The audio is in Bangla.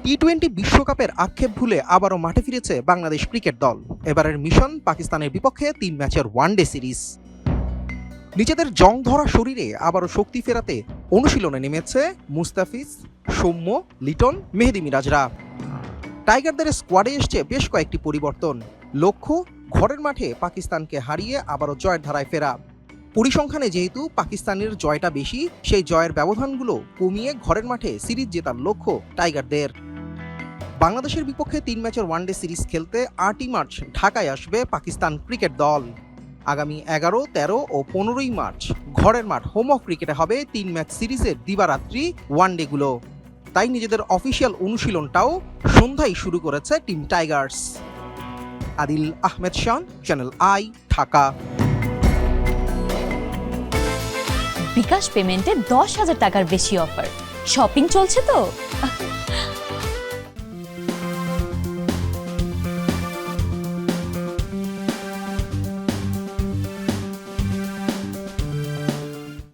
টি-20 বিশ্বকাপের আক্ষেপ ভুলে আবারও মাঠে ফিরেছে বাংলাদেশ ক্রিকেট দল। এবারের মিশন পাকিস্তানের বিপক্ষে 3 ম্যাচের ওয়ানডে সিরিজ। নিজেদের জং ধরা শরীরে আবারও শক্তি ফেরাতে অনুশীলনে নেমেছে মুস্তাফিজ, সৌম্য, লিটন, মেহেদী মিরাজরা। টাইগারদের স্কোয়াডে এসছে বেশ কয়েকটি পরিবর্তন। লক্ষ্য ঘরের মাঠে পাকিস্তানকে হারিয়ে আবারও জয়ের ধারায় ফেরা। পরিসংখ্যানে যেহেতু পাকিস্তানের জয়টা বেশি, সেই জয়ের ব্যবধানগুলো কমিয়ে ঘরের মাঠে সিরিজ জেতার লক্ষ্য টাইগারদের। বাংলাদেশের বিপক্ষে 3 ম্যাচের ওয়ানডে সিরিজ খেলতে 8ই মার্চ ঢাকায় আসবে পাকিস্তান ক্রিকেট দল। আগামী 11, 13 ও 15ই মার্চ ঘরের মাঠ হোম অফ ক্রিকেটে হবে 3 ম্যাচ সিরিজের দিবারাত্রি ওয়ানডেগুলো। তাই নিজেদের অফিসিয়াল অনুশীলনটাও সন্ধ্যায় শুরু করেছে team Tigers. Adil Ahmed Shan, channel I, Dhaka. BKash পেমেন্টে 10,000 টাকার বেশি অফার। শপিং চলছে তো।